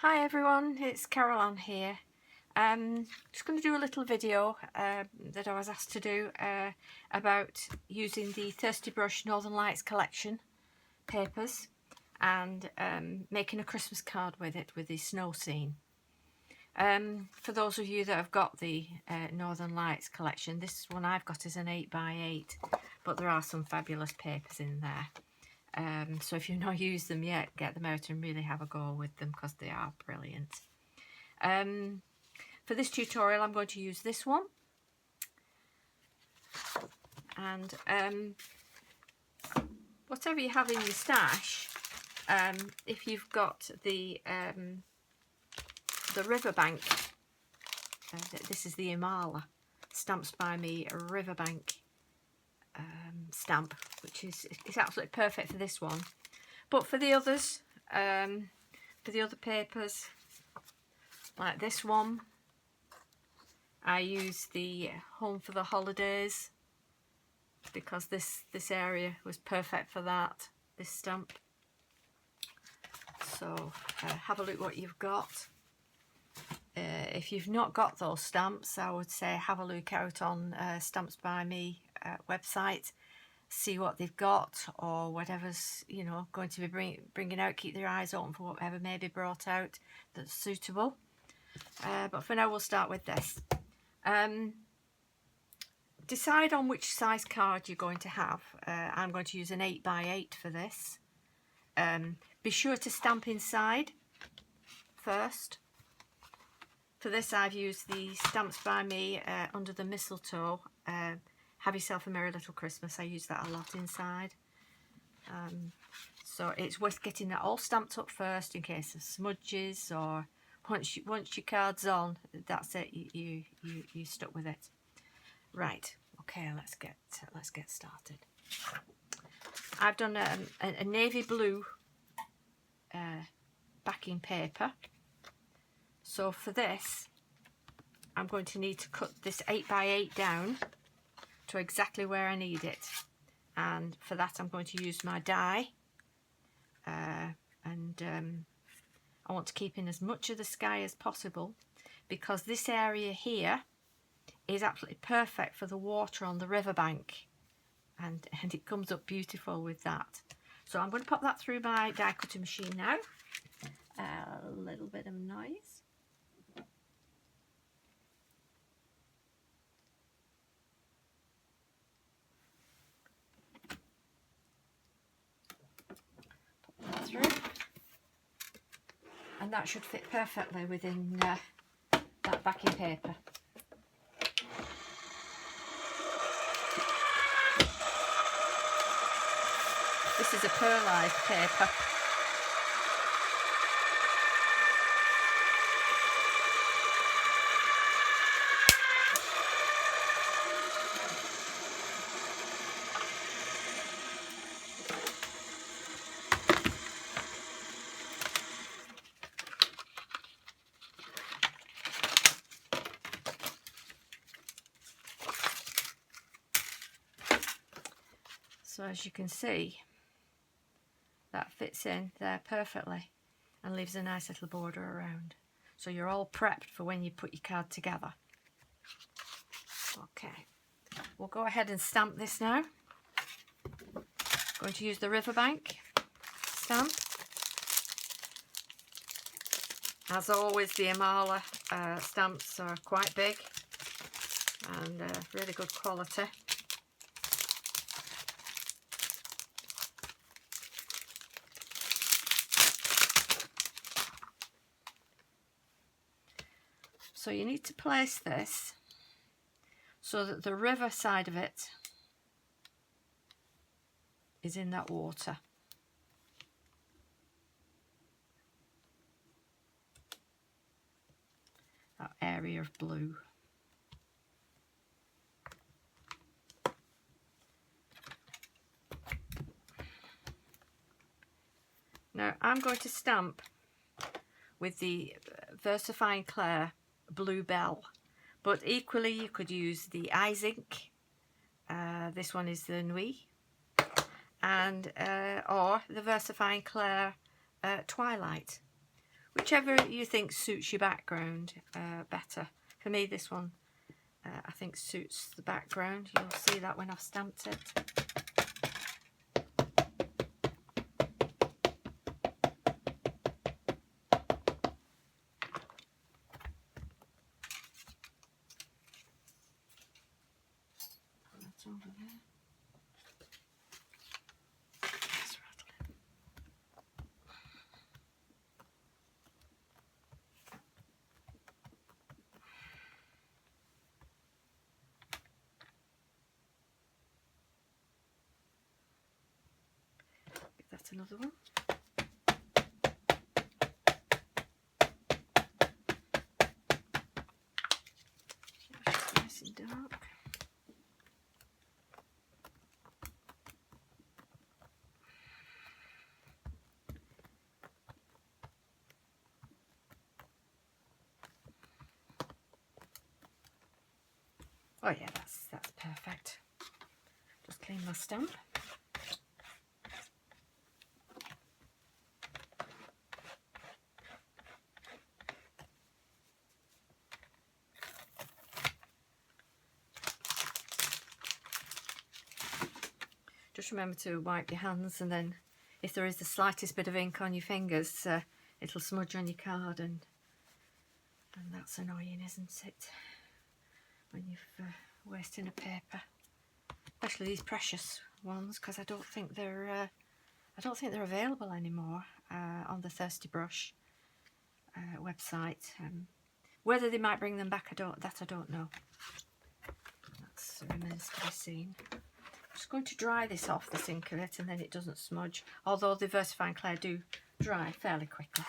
Hi everyone, it's Caroline here. Just going to do a little video that I was asked to do about using the Thirsty Brush Northern Lights collection papers and making a Christmas card with it with the snow scene. For those of you that have got the Northern Lights collection, this one I've got is an 8x8, but there are some fabulous papers in there. So if you've not used them yet, get them out and really have a go with them because they are brilliant. For this tutorial I'm going to use this one, and whatever you have in your stash, if you've got the Riverbank, this is the Imala Stamps by Me Riverbank stamp, which is absolutely perfect for this one, but for the others, for the other papers like this one, I use the Home for the Holidays because this area was perfect for that, this stamp. So have a look what you've got. If you've not got those stamps, I would say have a look out on Stamps by Me website, see what they've got or whatever's going to be bringing out. Keep your eyes open for whatever may be brought out that's suitable. But for now we'll start with this. Decide on which size card you're going to have. I'm going to use an 8x8 for this. Be sure to stamp inside first. For this I've used the Stamps by Me Under the Mistletoe, Have Yourself a Merry Little Christmas. I use that a lot inside. So it's worth getting that all stamped up first in case of smudges, or once your card's on, that's it, you stuck with it. Right, okay, let's get started. I've done a navy blue backing paper. So for this, I'm going to need to cut this 8x8 down to exactly where I need it, and for that I'm going to use my die, and I want to keep in as much of the sky as possible because this area here is absolutely perfect for the water on the riverbank, and it comes up beautiful with that. So I'm going to pop that through my die cutting machine now. A little bit of noise. Through, and that should fit perfectly within that backing paper. This is a pearlised paper. So as you can see, that fits in there perfectly and leaves a nice little border around. So you're all prepped for when you put your card together. Okay, we'll go ahead and stamp this now. Going to use the Riverbank stamp. As always, the Imala stamps are quite big and really good quality. So you need to place this so that the river side of it is in that water. That area of blue. Now I'm going to stamp with the VersaFine Clair Blue Bell, but equally you could use the Zinc. This one is the Nuit, and or the VersaFine Clair Twilight, whichever you think suits your background better. For me, this one I think suits the background. You'll see that when I've stamped it. That's over there. Let's rattle it. That's another one. It's nice and dark. Oh yeah, that's perfect. Just clean my stamp. Just remember to wipe your hands, and then if there is the slightest bit of ink on your fingers, it'll smudge on your card, and that's annoying, isn't it? When you're wasting a paper, especially these precious ones, because I don't think they're available anymore on the Thirsty Brush website. Whether they might bring them back, I don't know. That remains to be seen. I'm just going to dry this off, this ink of it, and then it doesn't smudge, although the VersaFine Clay do dry fairly quickly.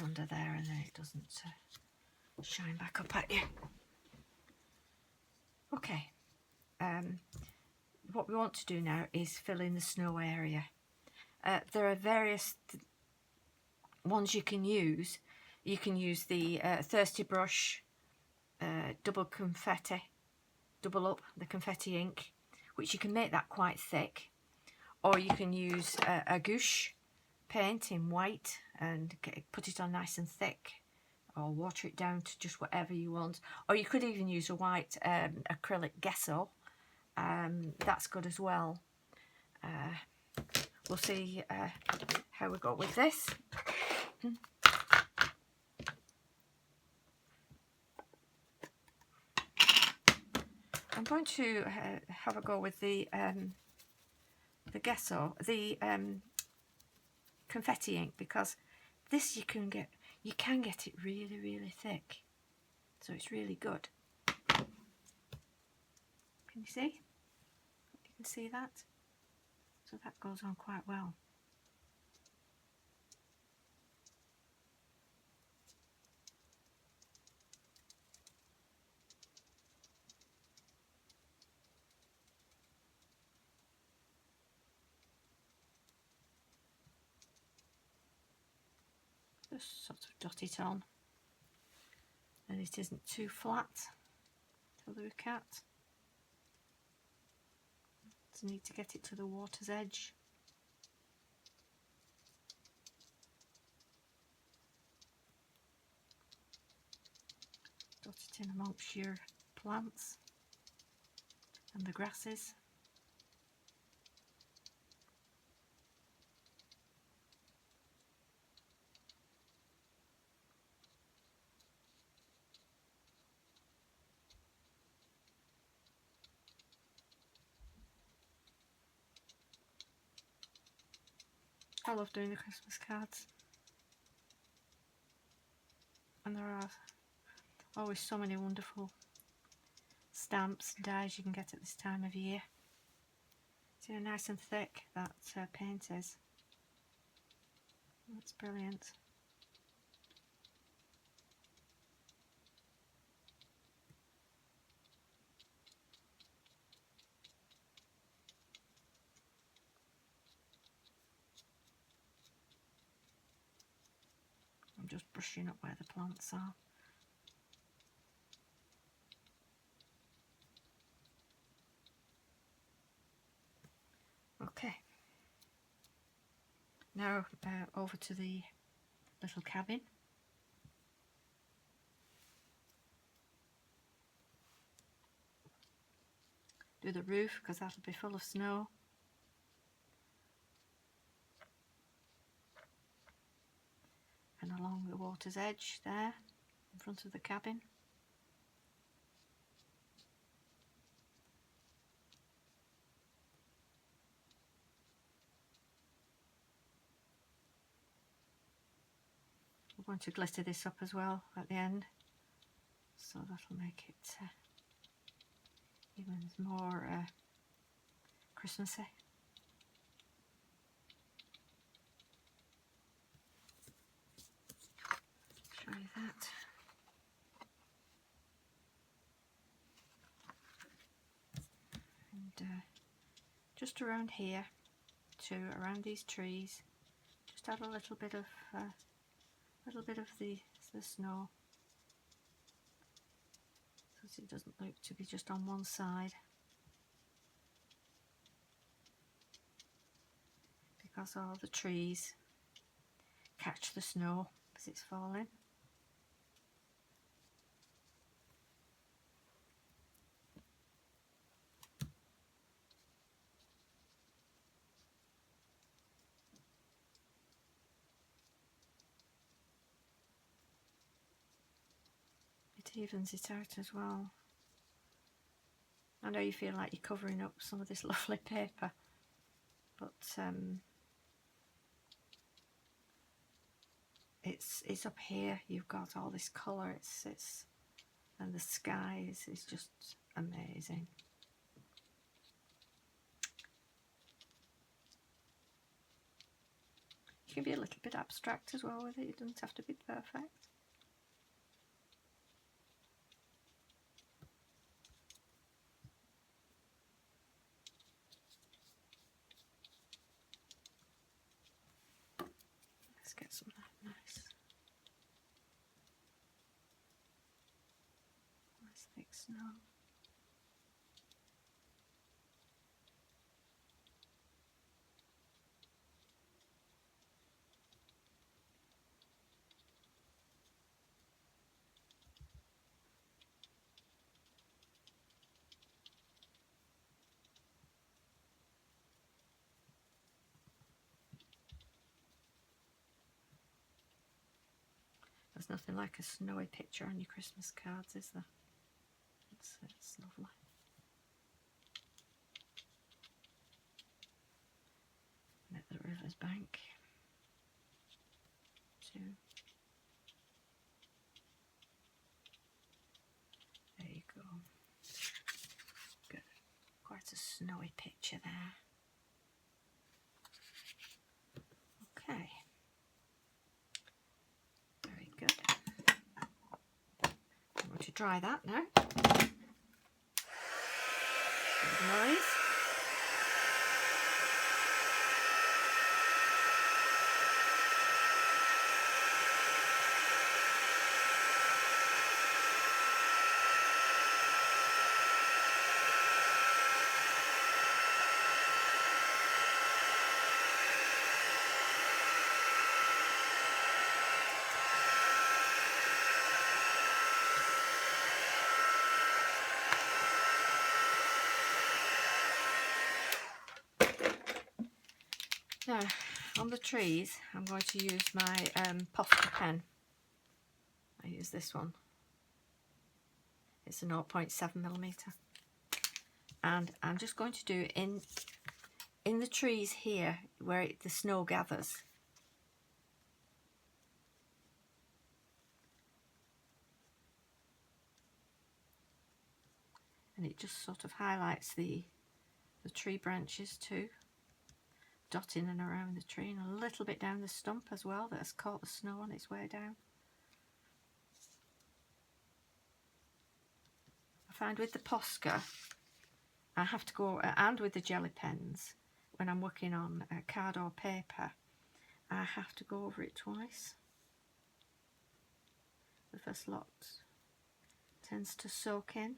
Under there, and then it doesn't shine back up at you. Okay, what we want to do now is fill in the snow area. There are various ones you can use. You can use the Thirsty Brush double up the confetti ink, which you can make that quite thick, or you can use a gouache paint in white and put it on nice and thick, or water it down to just whatever you want, or you could even use a white acrylic gesso. That's good as well. We'll see how we go with this. I'm going to have a go with the gesso, the confetti ink, because this you can get it really, really thick, so it's really good. Can you see? You can see that? So that goes on quite well. Just sort of dot it on, and it isn't too flat to look at. Just need to get it to the water's edge. Dot it in amongst your plants and the grasses. I love doing the Christmas cards, and there are always so many wonderful stamps and dies you can get at this time of year. See how nice and thick that paint is. That's brilliant. just brushing up where the plants are. Okay, now over to the little cabin. Do the roof because that'll be full of snow. And along the water's edge there, in front of the cabin. We're going to glitter this up as well at the end, so that'll make it even more Christmassy. Show you that. And just around here, too, around these trees, just add a little bit of the snow, so it doesn't look to be just on one side, because all the trees catch the snow as it's falling. It evens it out as well. I know you feel like you're covering up some of this lovely paper, but it's up here. You've got all this colour. It's and the sky is just amazing. You can be a little bit abstract as well with it. It doesn't have to be perfect. Let's get some of that nice thick snow. There's nothing like a snowy picture on your Christmas cards, is there? It's lovely. And at the river's bank too. There you go. Good. Quite a snowy picture there. Okay. Very good. I'm going to dry that now. Good noise. Now, on the trees, I'm going to use my Posca pen. I use this one. It's a 0.7mm. And I'm just going to do in the trees here, where the snow gathers. And it just sort of highlights the tree branches too. Dotting and around the tree, and a little bit down the stump as well that has caught the snow on its way down. I find with the Posca, I have to go, and with the jelly pens, when I'm working on card or paper, I have to go over it twice. The first lot tends to soak in,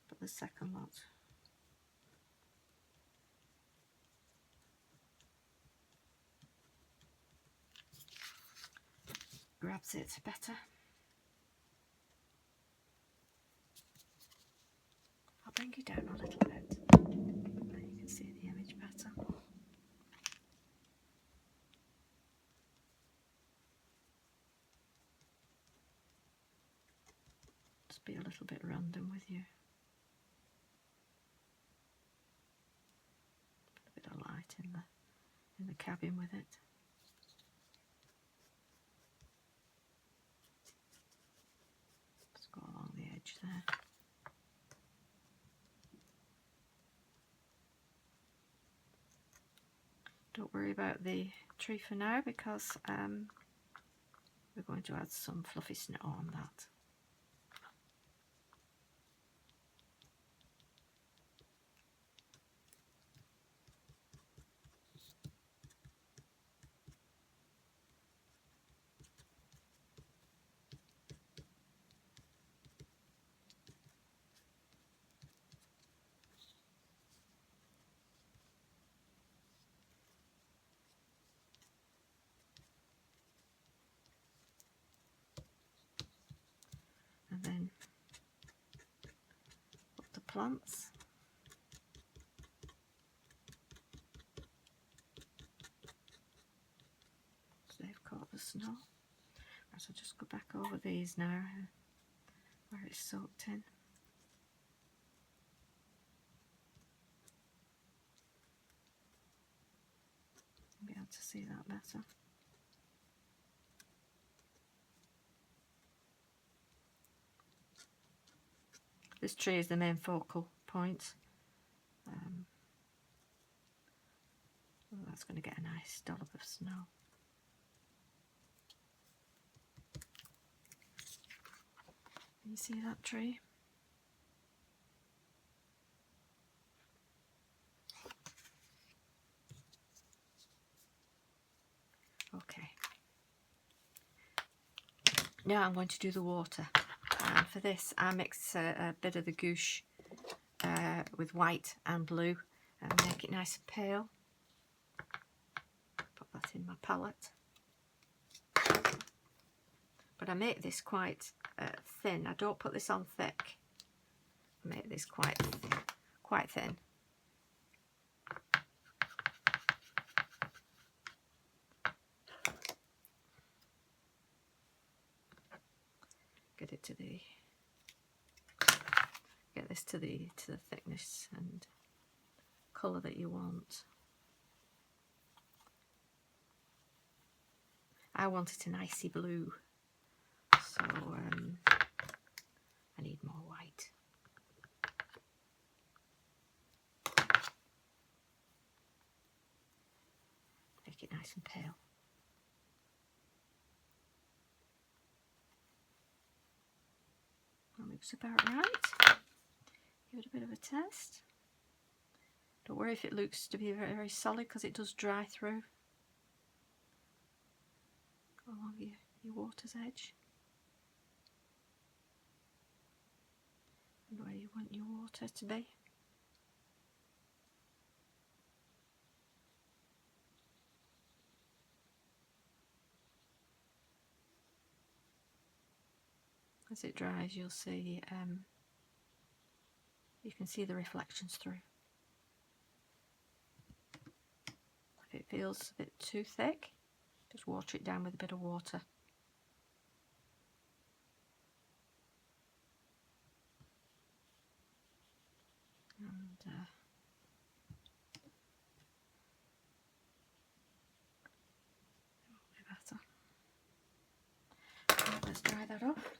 but the second lot grabs it better. I'll bring you down a little bit so you can see the image better. Just be a little bit random with you. Put a bit of light in the cabin with it. Just go along the edge there. Don't worry about the tree for now, because we're going to add some fluffy snow on that. And then put the plants. So they've caught the snow. Right, I'll just go back over these now where it's soaked in. You'll be able to see that better. This tree is the main focal point. That's going to get a nice dollop of snow. Can you see that tree? Okay. Now I'm going to do the water. And for this I mix a bit of the gouache with white and blue and make it nice and pale. Put that in my palette. But I make this quite thin. I don't put this on thick. I make this quite thin. Get this to the thickness and colour that you want. I want it an icy blue, so I need more white. Make it nice and pale. That looks about right. Give it a bit of a test. Don't worry if it looks to be very, very solid, because it does dry through. Go along your water's edge. And where you want your water to be. As it dries, you'll see, you can see the reflections through. If it feels a bit too thick, just water it down with a bit of water. And it will be better. Right, let's dry that off.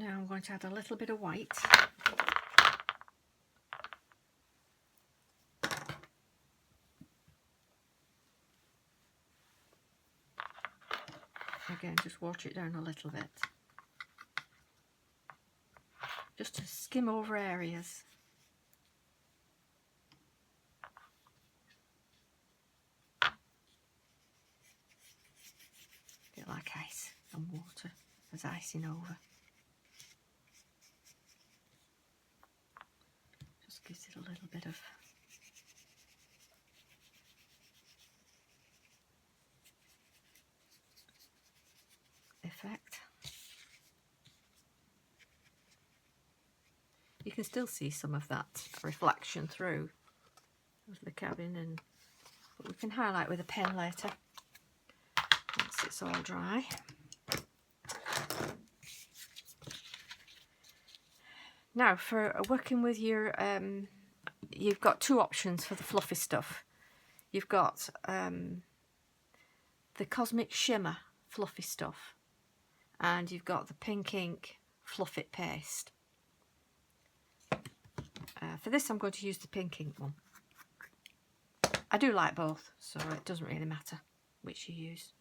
Now I'm going to add a little bit of white. Again, just water it down a little bit. Just to skim over areas. A bit like ice and water as icing over. Just gives it a little bit of effect. You can still see some of that reflection through the cabin, but we can highlight with a pen later once it's all dry. Now for working with your, you've got two options for the fluffy stuff. You've got the Cosmic Shimmer fluffy stuff, and you've got the Pink Ink Fluff It paste. For this I'm going to use the Pink Ink one. I do like both, so it doesn't really matter which you use.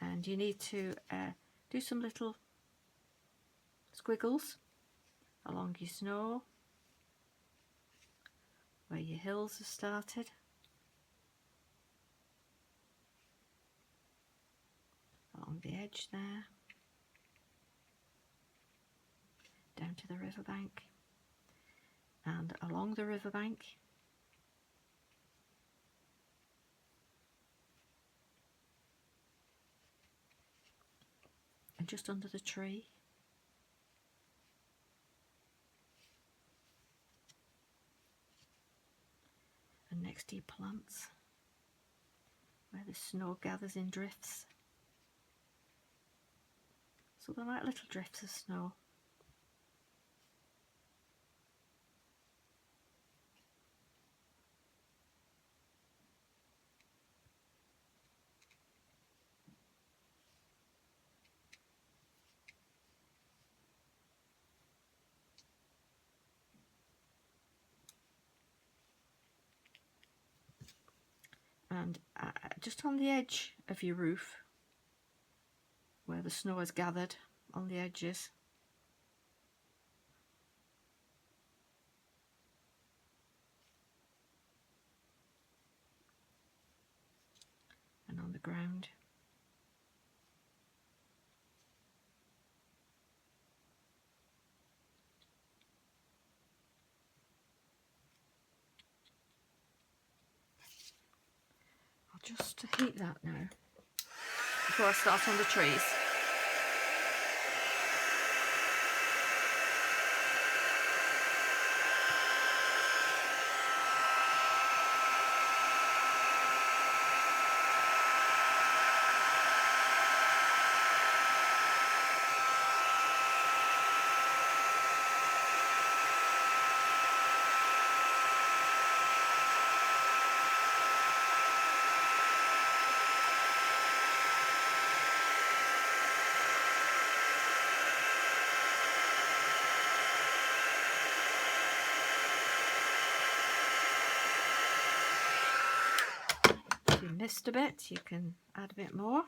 And you need to do some little squiggles along your snow where your hills have started. Along the edge there. Down to the riverbank. And along the riverbank. And just under the tree. And next to your plants, where the snow gathers in drifts. So they're like little drifts of snow. And just on the edge of your roof, where the snow has gathered on the edges, and on the ground. I'll just heat that now before I start on the trees. If you missed a bit, you can add a bit more.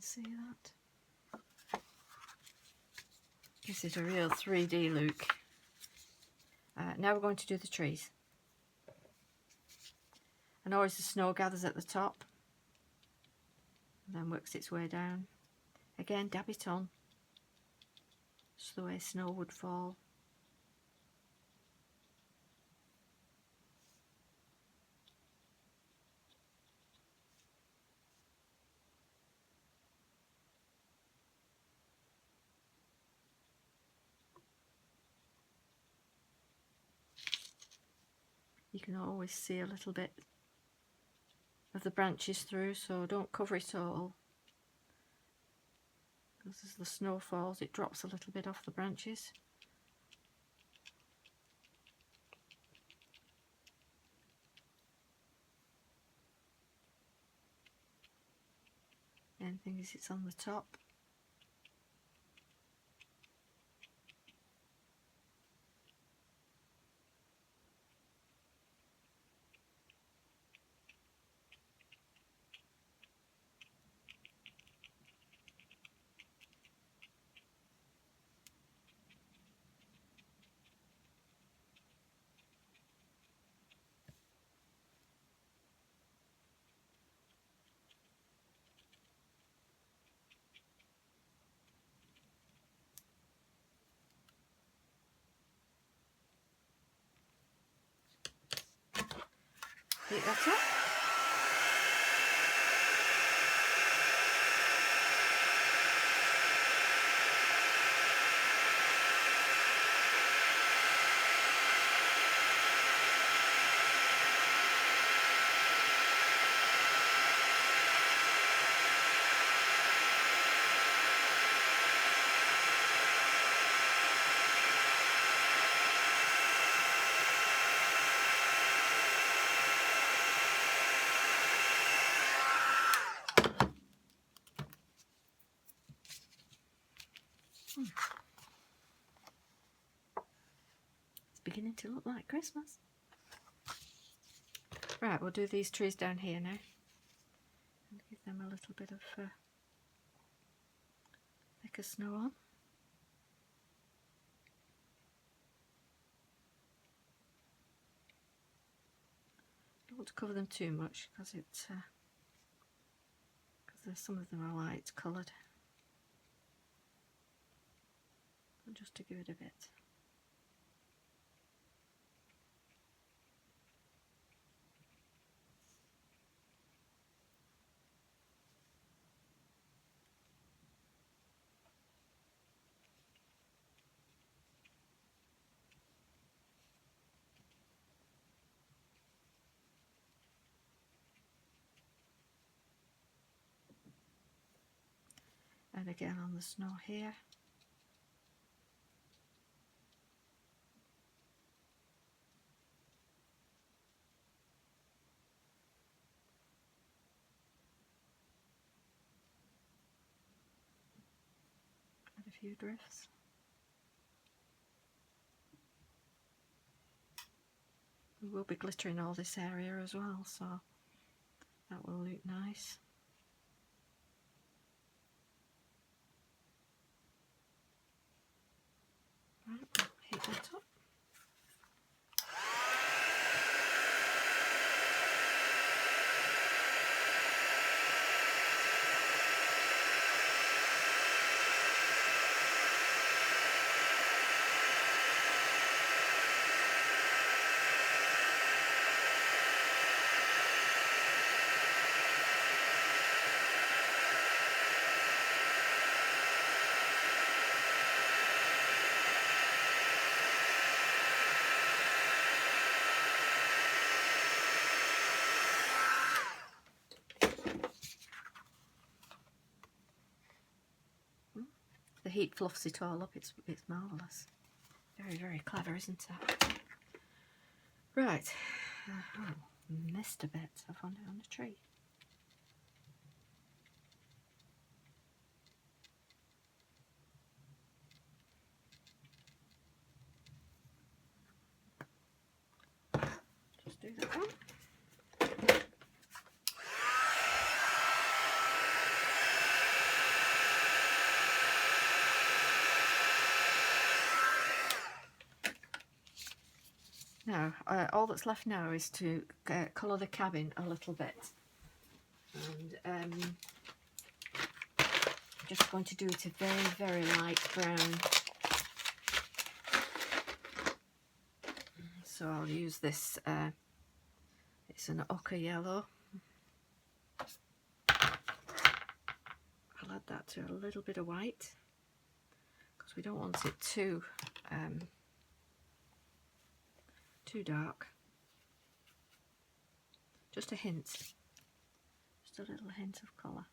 See that? This is a real 3D look. Now we're going to do the trees. And always the snow gathers at the top. and then works its way down. Again, dab it on, just the way snow would fall. You can always see a little bit of the branches through, so don't cover it all, because as the snow falls it drops a little bit off the branches. Main thing is it's on the top. Pick that up. It's beginning to look like Christmas. Right, we'll do these trees down here now and give them a little bit of thicker snow on. Don't want to cover them too much because some of them are light coloured. But just to give it a bit. And again on the snow here. Add a few drifts. We will be glittering all this area as well, so that will look nice. Right, we'll heat that up. The heat fluffs it all up, it's marvellous. Very, very clever, isn't it? Right, oh, missed a bit. I found it on the tree. Just do that one. Now, all that's left now is to colour the cabin a little bit. And just going to do it a very, very light brown. So I'll use this, it's an ochre yellow. I'll add that to a little bit of white because we don't want it too dark. Just a hint, just a little hint of colour.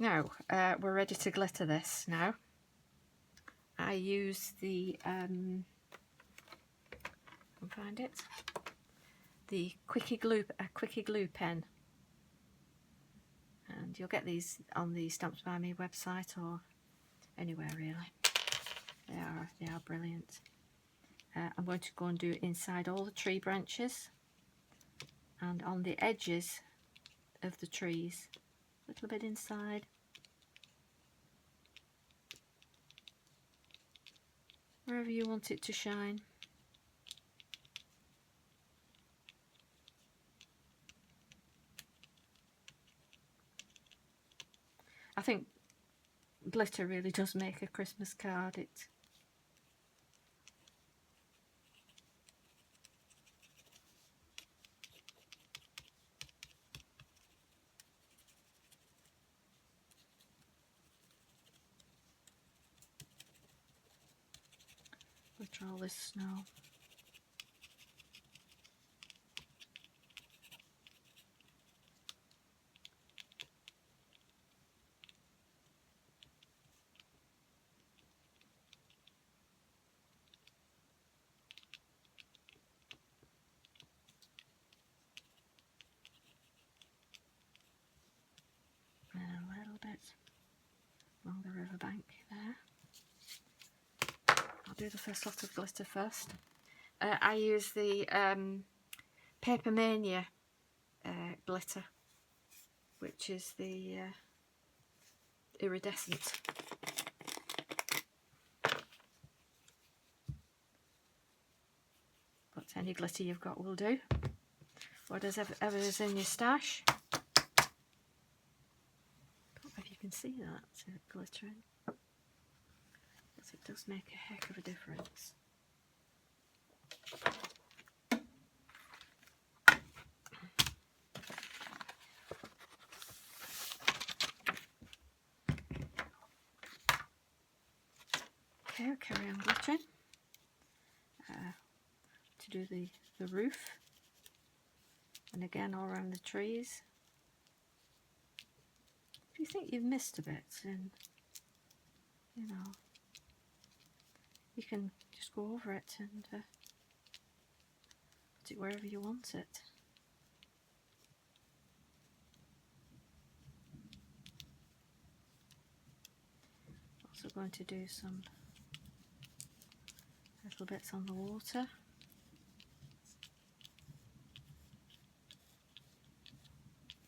Now, we're ready to glitter this now. I use the, can find it, the Quickie Glue pen. And you'll get these on the Stamps by Me website or anywhere really. They are brilliant. I'm going to go and do it inside all the tree branches and on the edges of the trees. A little bit inside. Wherever you want it to shine. I think glitter really does make a Christmas card. Glitter all this snow. And a little bit along the riverbank there. I'll do the first lot of glitter first. I use the Paper Mania glitter, which is the iridescent. But any glitter you've got will do. Whatever is in your stash. I don't know if you can see that glittering. It does make a heck of a difference. Okay, I'll carry on glittering to do the roof, and again all around the trees. If you think you've missed a bit, then you know, you can just go over it and put it wherever you want it. Also going to do some little bits on the water.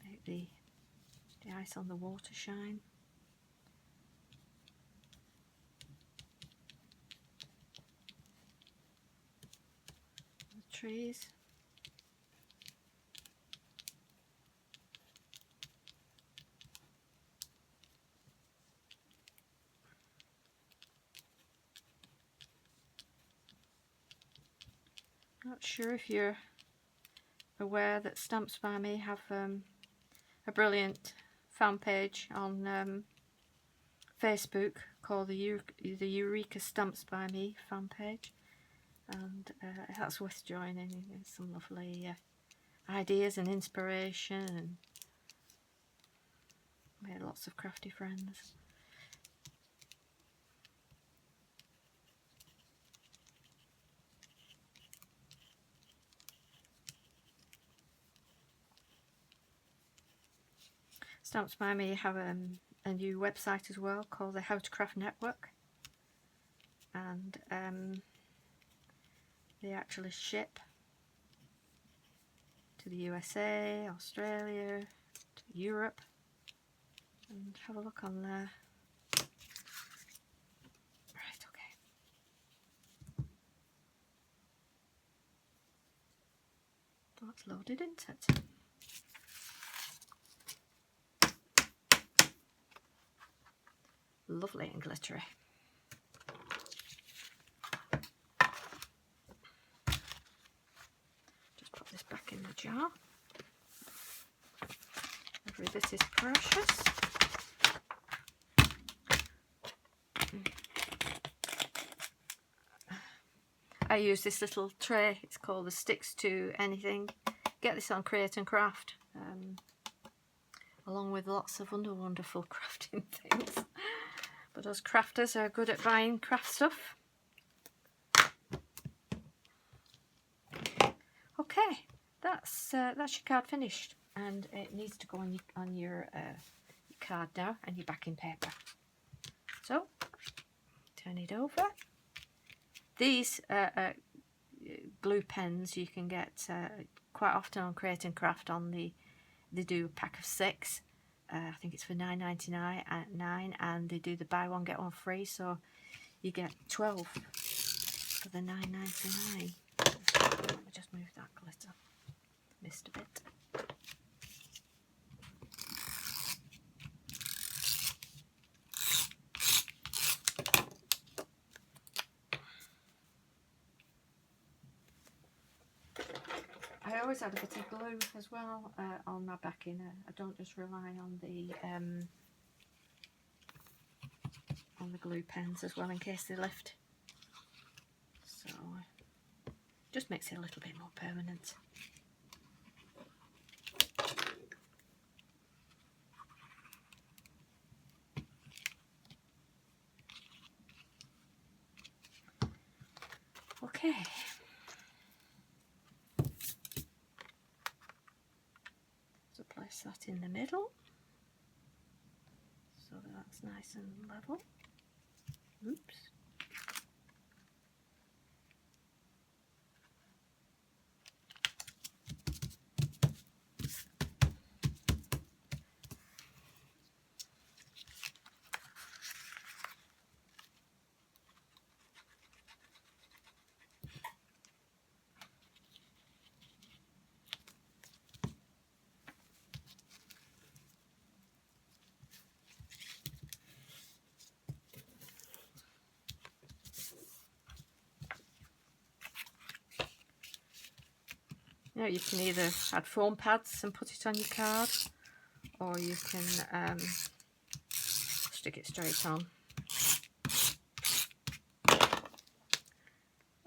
Make the ice on the water shine. Trees. Not sure if you're aware that Stamps by Me have a brilliant fan page on Facebook called the Eureka Stamps by Me fan page, and that's worth joining. There's some lovely ideas and inspiration, and made lots of crafty friends. Stamps by Me have a new website as well called the How to Craft Network, and they actually ship to the USA, Australia, to Europe, and have a look on there. Right, okay. That's loaded, isn't it? Lovely and glittery. Just put this back in the jar. Every bit is precious. I use this little tray, it's called the Sticks to Anything. Get this on Create and Craft, along with lots of other wonderful crafting things. But us crafters are good at buying craft stuff. Okay, that's your card finished, and it needs to go on your card now and your backing paper. So turn it over. These glue pens you can get quite often on Create and Craft. They do a pack of 6. I think it's for $9.99 and they do the buy one get one free, so you get 12 for the $9.99. Let me just move that glitter. Missed a bit. I always add a bit of glue as well on my backing. I don't just rely on the glue pens as well in case they lift. So just makes it a little bit more permanent. Okay. So place that in the middle so that's nice and level. Oops. You know, you can either add foam pads and put it on your card, or you can stick it straight on.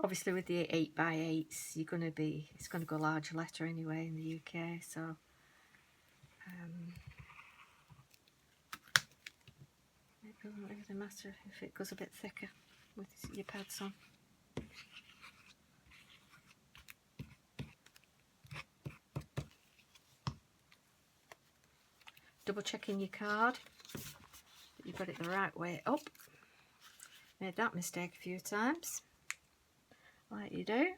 Obviously with the 8x8s, it's going to go large letter anyway in the UK, so it doesn't really matter if it goes a bit thicker with your pads on. Double checking your card that you've got it the right way up. Made that mistake a few times, like you do.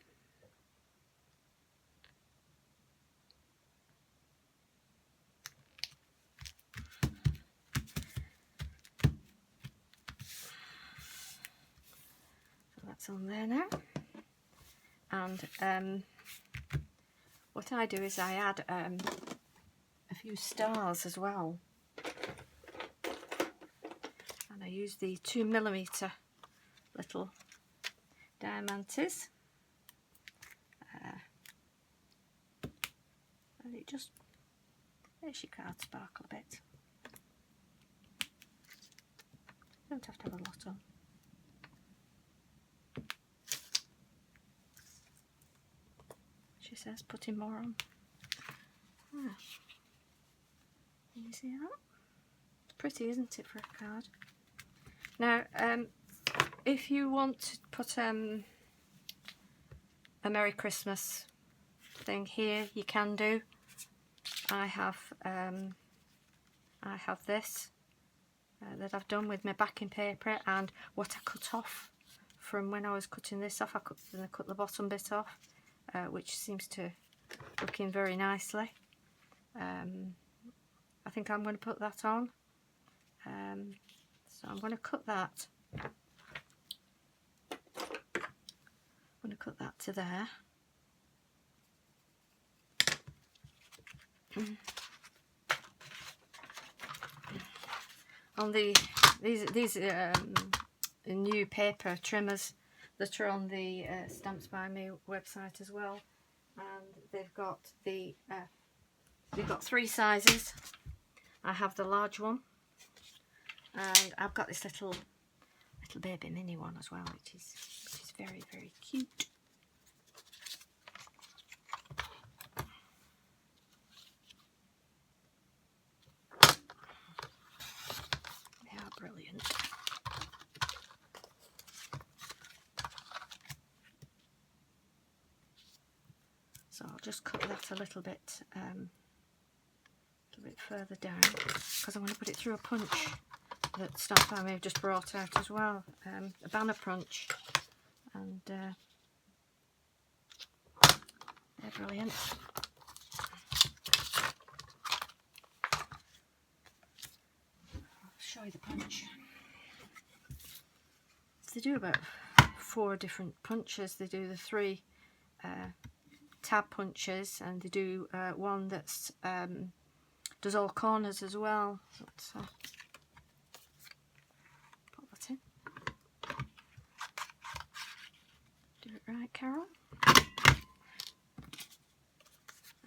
So that's on there now. And what I do is I add a few stars as well, and I use the 2mm little diamantes, and it just makes your card sparkle a bit. You don't have to have a lot on. She says putting more on. Ah. Can you see that? It's pretty, isn't it, for a card? Now, if you want to put a Merry Christmas thing here, you can do. I have this, that I've done with my backing paper and what I cut off from when I was cutting this off. I cut the bottom bit off, which seems to look in very nicely. I think I'm going to put that on. So I'm going to cut that. I'm going to cut that to there. On these new paper trimmers that are on the Stamps by Me website as well, and they've got 3 sizes. I have the large one, and I've got this little baby mini one as well, which is very, very cute. They are brilliant. So I'll just cut that a little bit further down, because I want to put it through a punch that Stamps by Me have just brought out as well, a banner punch, and they're brilliant. I'll show you the punch. So they do about 4 different punches. They do the 3 tab punches, and they do one that's does all corners as well. Let's put that in. Do it right, Carol.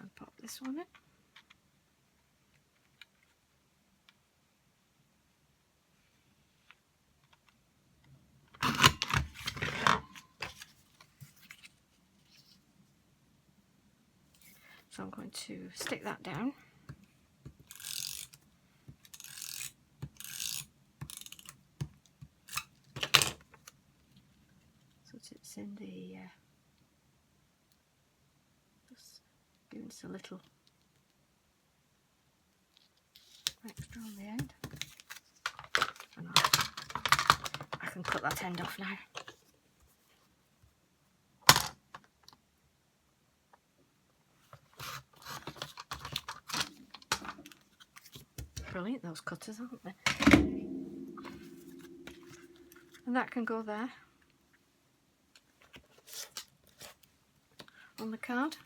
And pop this one in. So I'm going to stick that down. So it's in the, just giving us a little extra on the end. And I can cut that end off now. Brilliant, those cutters, aren't they? And that can go there on the card.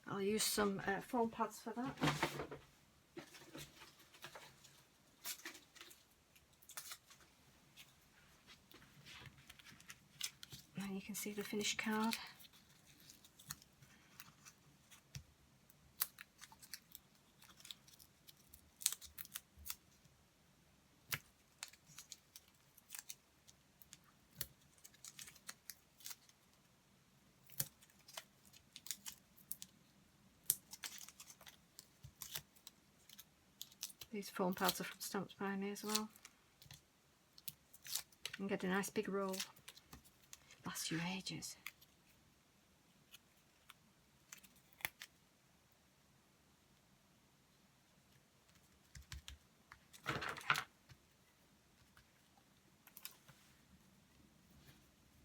I'll use some foam pads for that. And you can see the finished card. These foam pads are from Stamps by Me as well. And get a nice big roll. Lasts you ages.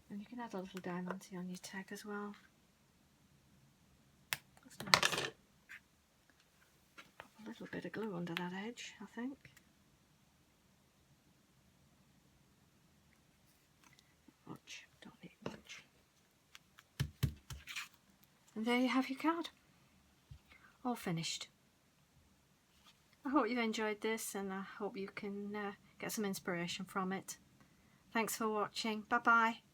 And you can add a little diamante on your tag as well. That's nice. Pop a little bit of glue under that edge, I think. Not much, don't need much. And there you have your card. All finished. I hope you enjoyed this, and I hope you can get some inspiration from it. Thanks for watching. Bye bye.